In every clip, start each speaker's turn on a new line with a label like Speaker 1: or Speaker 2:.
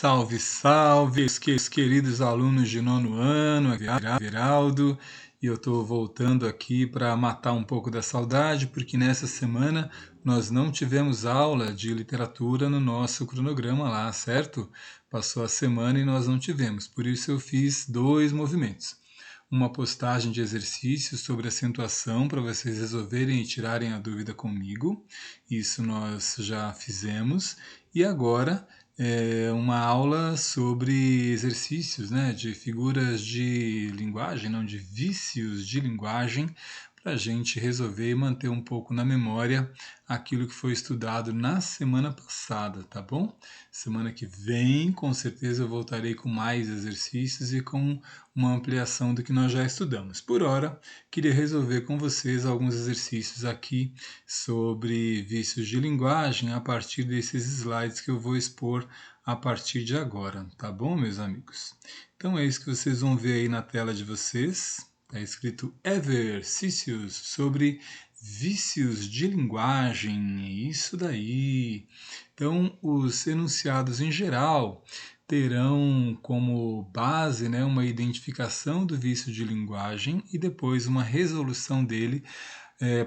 Speaker 1: Salve, salve, queridos alunos de nono ano, aqui é Everaldo, e eu estou voltando aqui para matar um pouco da saudade, porque nessa semana nós não tivemos aula de literatura no nosso cronograma lá, certo? Passou a semana e nós não tivemos, por isso eu fiz dois movimentos. Uma postagem de exercícios sobre acentuação para vocês resolverem e tirarem a dúvida comigo, isso nós já fizemos, e agora uma aula sobre exercícios, né, de figuras de linguagem, não, de vícios de linguagem, para a gente resolver e manter um pouco na memória aquilo que foi estudado na semana passada, tá bom? Semana que vem, com certeza, eu voltarei com mais exercícios e com uma ampliação do que nós já estudamos. Por hora, queria resolver com vocês alguns exercícios aqui sobre vícios de linguagem a partir desses slides que eu vou expor a partir de agora, tá bom, meus amigos? Então é isso que vocês vão ver aí na tela de vocês. Está escrito exercícios sobre vícios de linguagem, isso daí. Então, os enunciados em geral terão como base, né, uma identificação do vício de linguagem e depois uma resolução dele,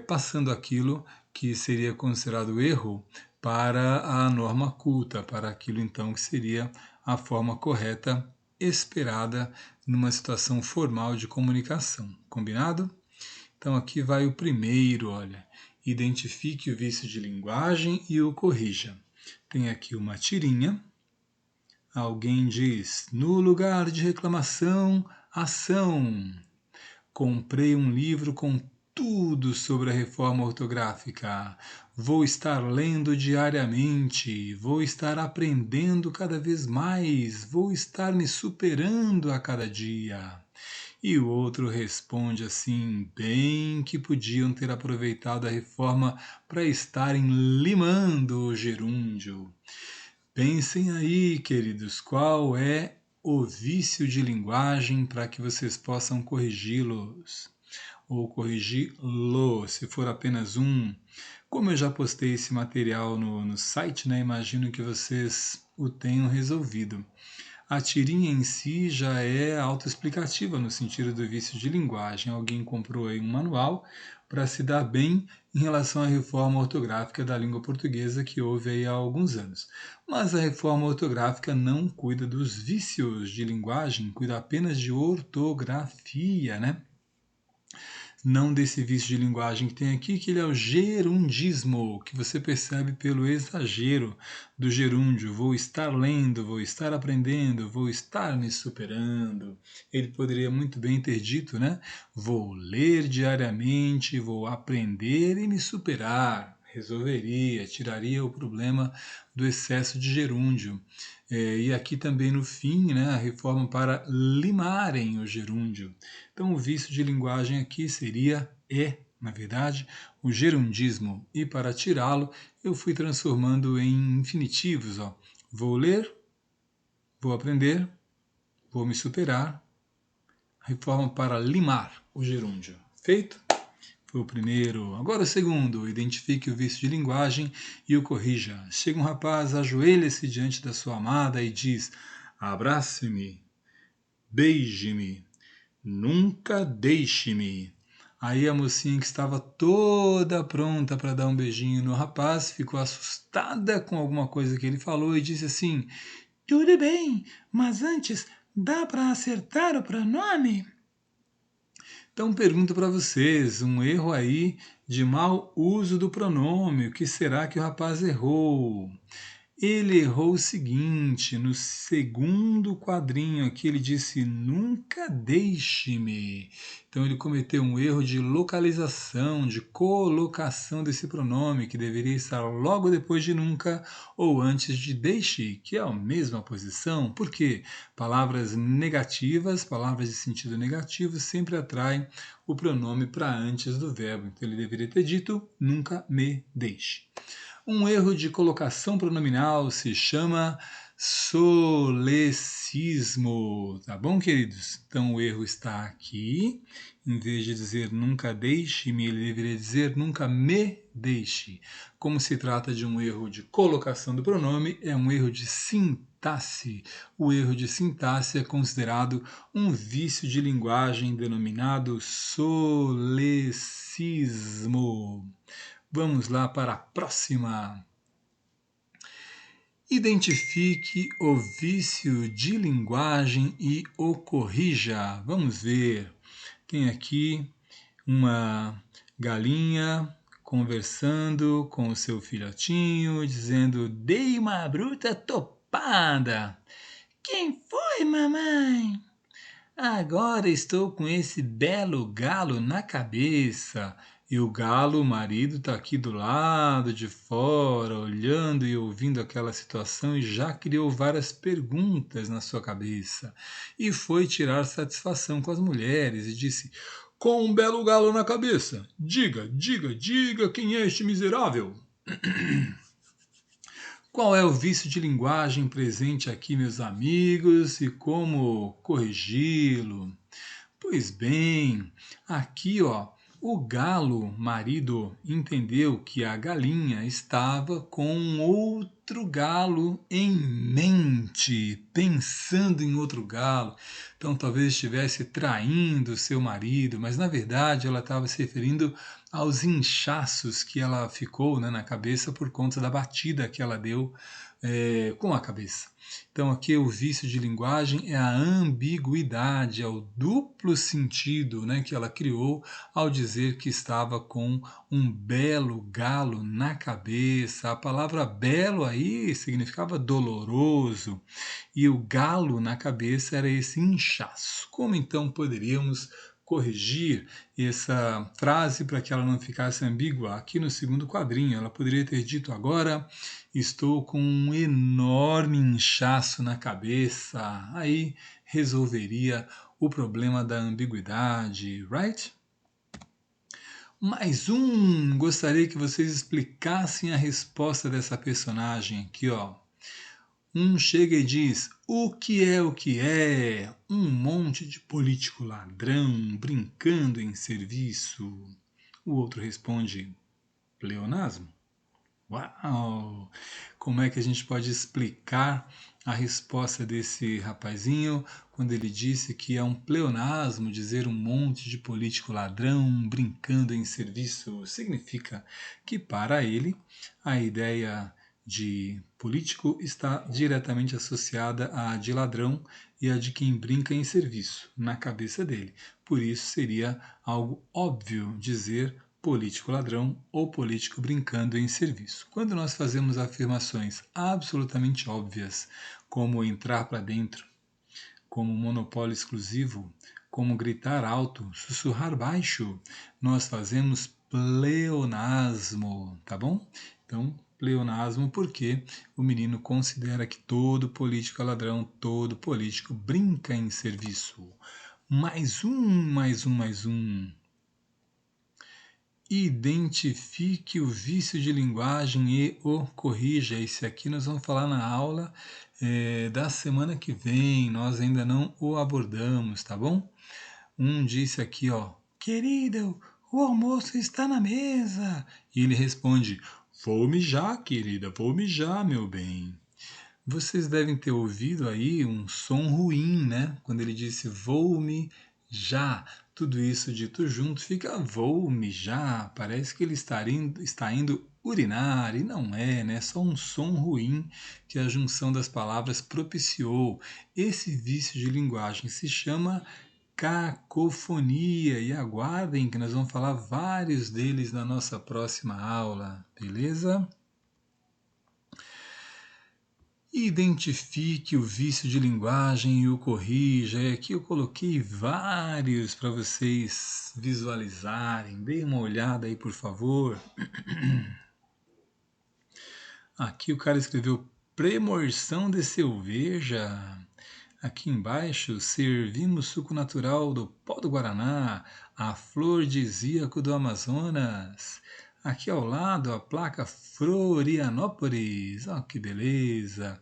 Speaker 1: passando aquilo que seria considerado erro para a norma culta, para aquilo então que seria a forma correta esperada numa situação formal de comunicação. Combinado? Então aqui vai o primeiro, olha. Identifique o vício de linguagem e o corrija. Tem aqui uma tirinha. Alguém diz: no lugar de reclamação, ação. Comprei um livro com tudo sobre a reforma ortográfica. Vou estar lendo diariamente, vou estar aprendendo cada vez mais, vou estar me superando a cada dia. E o outro responde assim: bem que podiam ter aproveitado a reforma para estarem limando o gerúndio. Pensem aí, queridos, qual é o vício de linguagem para que vocês possam corrigi-los ou corrigi-lo, se for apenas um. Como eu já postei esse material no site, né, imagino que vocês o tenham resolvido. A tirinha em si já é autoexplicativa no sentido do vício de linguagem. Alguém comprou aí um manual para se dar bem em relação à reforma ortográfica da língua portuguesa que houve aí há alguns anos. Mas a reforma ortográfica não cuida dos vícios de linguagem, cuida apenas de ortografia, né? Não desse vício de linguagem que tem aqui, que ele é o gerundismo, que você percebe pelo exagero do gerúndio. Vou estar lendo, vou estar aprendendo, vou estar me superando. Ele poderia muito bem ter dito, né? Vou ler diariamente, vou aprender e me superar. Resolveria, tiraria o problema do excesso de gerúndio. E aqui também no fim, né, a reforma para limarem o gerúndio. Então o vício de linguagem aqui seria na verdade, o gerundismo. E para tirá-lo, eu fui transformando em infinitivos. Ó. Vou ler, vou aprender, vou me superar. Reforma para limar o gerúndio. Feito? Foi o primeiro. Agora o segundo. Identifique o vício de linguagem e o corrija. Chega um rapaz, ajoelha-se diante da sua amada e diz: abrace-me, beije-me, nunca deixe-me. Aí a mocinha que estava toda pronta para dar um beijinho no rapaz ficou assustada com alguma coisa que ele falou e disse assim: tudo bem, mas antes dá para acertar o pronome? Então pergunto para vocês, um erro aí de mau uso do pronome, o que será que o rapaz errou? Ele errou o seguinte, no segundo quadrinho aqui ele disse nunca deixe-me. Então ele cometeu um erro de localização, de colocação desse pronome, que deveria estar logo depois de nunca ou antes de deixe, que é a mesma posição. Por quê? Palavras negativas, palavras de sentido negativo, sempre atraem o pronome para antes do verbo. Então ele deveria ter dito nunca me deixe. Um erro de colocação pronominal se chama solecismo. Tá bom, queridos? Então o erro está aqui. Em vez de dizer nunca deixe-me, ele deveria dizer nunca me deixe. Como se trata de um erro de colocação do pronome, é um erro de sintaxe. O erro de sintaxe é considerado um vício de linguagem denominado solecismo. Vamos lá para a próxima. Identifique o vício de linguagem e o corrija. Vamos ver. Tem aqui uma galinha conversando com o seu filhotinho, dizendo: "Dei uma bruta topada." "Quem foi, mamãe?" "Agora estou com esse belo galo na cabeça." E o galo, o marido, está aqui do lado de fora, olhando e ouvindo aquela situação e já criou várias perguntas na sua cabeça. E foi tirar satisfação com as mulheres e disse: "Com um belo galo na cabeça, diga, diga, diga quem é este miserável?" Qual é o vício de linguagem presente aqui, meus amigos, e como corrigi-lo? Pois bem, aqui ó, o galo marido entendeu que a galinha estava com outro galo em mente, pensando em outro galo. Então talvez estivesse traindo seu marido, mas na verdade ela estava se referindo aos inchaços que ela ficou, né, na cabeça por conta da batida que ela deu com a cabeça. Então aqui o vício de linguagem é a ambiguidade, é o duplo sentido, né, que ela criou ao dizer que estava com um belo galo na cabeça. A palavra belo aí significava doloroso e o galo na cabeça era esse inchaço. Como então poderíamos corrigir essa frase para que ela não ficasse ambígua? Aqui no segundo quadrinho, ela poderia ter dito: "Agora estou com um enorme inchaço na cabeça." Aí resolveria o problema da ambiguidade, right? Mais um, gostaria que vocês explicassem a resposta dessa personagem aqui, ó. Um chega e diz: "O que é o que é? Um monte de político ladrão brincando em serviço." O outro responde: "Pleonasmo." Uau! Como é que a gente pode explicar a resposta desse rapazinho quando ele disse que é um pleonasmo dizer um monte de político ladrão brincando em serviço? Significa que para ele a ideia de político está diretamente associada à de ladrão e à de quem brinca em serviço na cabeça dele. Por isso seria algo óbvio dizer político ladrão ou político brincando em serviço. Quando nós fazemos afirmações absolutamente óbvias, como entrar para dentro, como monopólio exclusivo, como gritar alto, sussurrar baixo, nós fazemos pleonasmo, tá bom? Então, pleonasmo porque o menino considera que todo político é ladrão, todo político brinca em serviço. Mais um. Identifique o vício de linguagem e o corrija. Esse aqui nós vamos falar na aula da semana que vem. Nós ainda não o abordamos, tá bom? Um disse aqui, ó: "Querido, o almoço está na mesa." E ele responde: "Vou mijar, querida, vou mijar, meu bem." Vocês devem ter ouvido aí um som ruim, né? Quando ele disse "vou mijar." Tudo isso dito junto fica "vou mijar." Parece que ele está indo urinar, e não é, né? É só um som ruim que a junção das palavras propiciou. Esse vício de linguagem se chama cacofonia, e aguardem que nós vamos falar vários deles na nossa próxima aula, beleza? Identifique o vício de linguagem e o corrija. E aqui eu coloquei vários para vocês visualizarem. Deem uma olhada aí, por favor. Aqui o cara escreveu premorção de cerveja. Aqui embaixo, servimos suco natural do pó do Guaraná, a flor afrodisíaco do Amazonas. Aqui ao lado a placa Florianópolis, ó que beleza!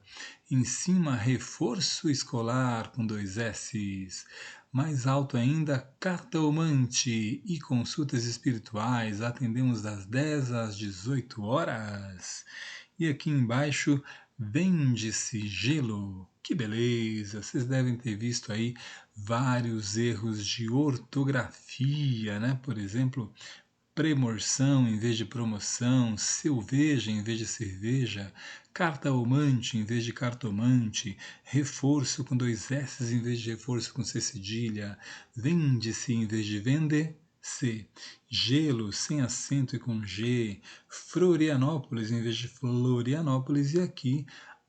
Speaker 1: Em cima, reforço escolar com 2 S's. Mais alto ainda, cartomante e consultas espirituais. Atendemos das 10 às 18 horas. E aqui embaixo, vende-se gelo. Que beleza! Vocês devem ter visto aí vários erros de ortografia, né? Por exemplo, premorção em vez de promoção, cerveja em vez de cerveja, cartomante em vez de cartomante, reforço com 2 S em vez de reforço com C cedilha, vende-se em vez de vender-se, gelo sem acento e com G, Florianópolis em vez de Florianópolis e aqui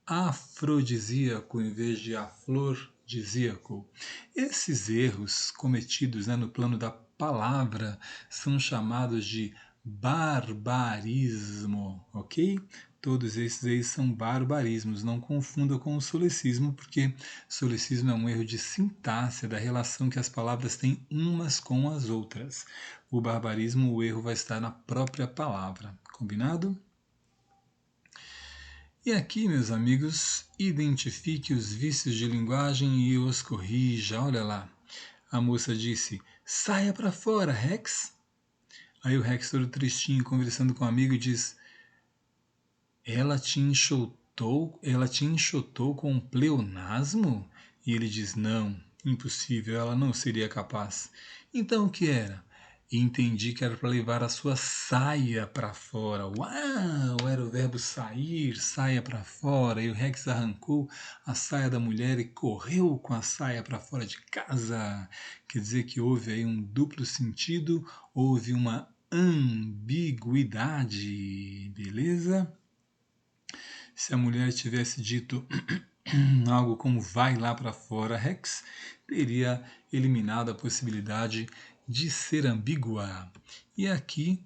Speaker 1: afrodisíaco em vez de afrodisíaco. Esses erros cometidos, né, no plano da palavra são chamados de barbarismo, ok? Todos esses aí são barbarismos, não confunda com o solecismo, porque solecismo é um erro de sintaxe da relação que as palavras têm umas com as outras. O barbarismo, o erro vai estar na própria palavra, combinado? E aqui, meus amigos, identifique os vícios de linguagem e os corrija. Olha lá. A moça disse: saia para fora, Rex. Aí o Rex, todo tristinho, conversando com um amigo, diz: ela te enxotou com um pleonasmo? E ele diz: não, impossível, ela não seria capaz. Então o que era? E entendi que era para levar a sua saia para fora. Uau! Era o verbo sair, saia para fora. E o Rex arrancou a saia da mulher e correu com a saia para fora de casa. Quer dizer que houve aí um duplo sentido, houve uma ambiguidade, beleza? Se a mulher tivesse dito algo como vai lá para fora, Rex teria eliminado a possibilidade de ser ambígua. E aqui,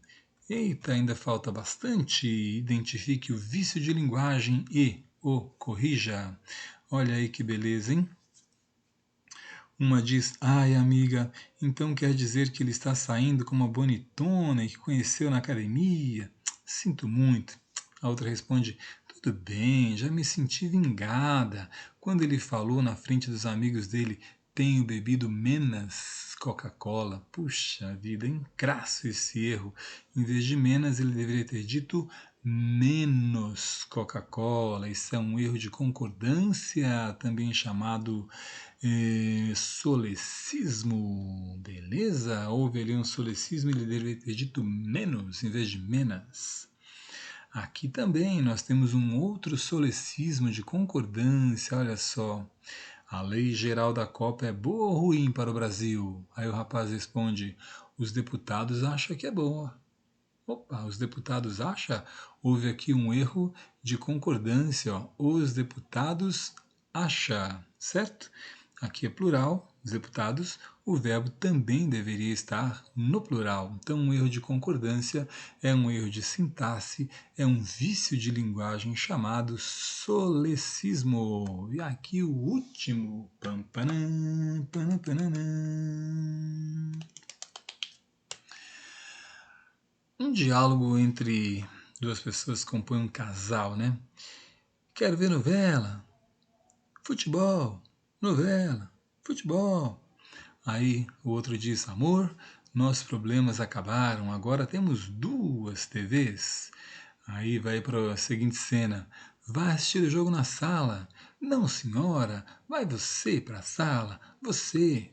Speaker 1: eita, ainda falta bastante. Identifique o vício de linguagem e o corrija. Olha aí que beleza, hein? Uma diz: ai, amiga, então quer dizer que ele está saindo com uma bonitona e que conheceu na academia? Sinto muito. A outra responde: tudo bem, já me senti vingada. Quando ele falou na frente dos amigos dele: tenho bebido menos Coca-Cola. Puxa vida, hein? Crasso esse erro. Em vez de menos, ele deveria ter dito menos Coca-Cola. Isso é um erro de concordância, também chamado solecismo, beleza? Houve ali um solecismo, ele deveria ter dito menos em vez de menos. Aqui também nós temos um outro solecismo de concordância, olha só. A lei geral da Copa é boa ou ruim para o Brasil? Aí o rapaz responde: os deputados acham que é boa. Opa, os deputados acham? Houve aqui um erro de concordância. Ó. Os deputados acham, certo? Aqui é plural, os deputados. O verbo também deveria estar no plural. Então, um erro de concordância é um erro de sintaxe, é um vício de linguagem chamado solecismo. E aqui o último. Pam, panam, panam, panam. Um diálogo entre duas pessoas que compõem um casal, né? Quero ver novela, futebol, novela, futebol. Aí o outro diz: amor, nossos problemas acabaram, agora temos 2 TVs. Aí vai para a seguinte cena: vai assistir o jogo na sala. Não, senhora, vai você para a sala. Você.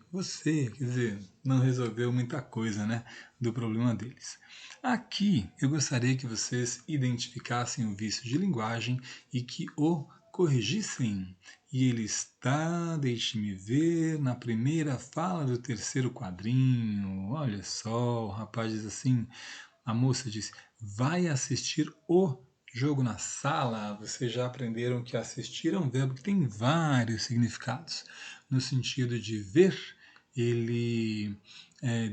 Speaker 1: Quer dizer, não resolveu muita coisa, né? Do problema deles. Aqui eu gostaria que vocês identificassem o vício de linguagem e que o corrigissem. E ele está, deixe-me ver, na primeira fala do 3º quadrinho. Olha só, o rapaz diz assim, a moça diz: vai assistir o jogo na sala. Vocês já aprenderam que assistir é um verbo que tem vários significados. No sentido de ver, ele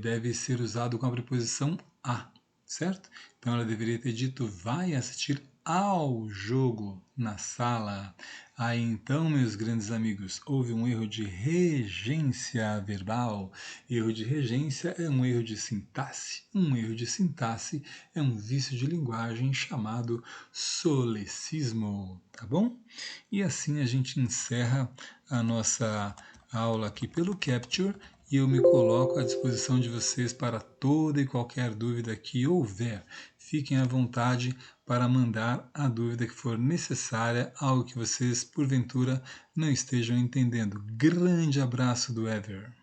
Speaker 1: deve ser usado com a preposição a, certo? Então ela deveria ter dito: vai assistir ao jogo na sala. Aí então, meus grandes amigos, houve um erro de regência verbal. Erro de regência é um erro de sintaxe. Um erro de sintaxe é um vício de linguagem chamado solecismo, tá bom? E assim a gente encerra a nossa aula aqui pelo Capture e eu me coloco à disposição de vocês para toda e qualquer dúvida que houver. Fiquem à vontade para mandar a dúvida que for necessária, algo que vocês, porventura, não estejam entendendo. Grande abraço do Ever!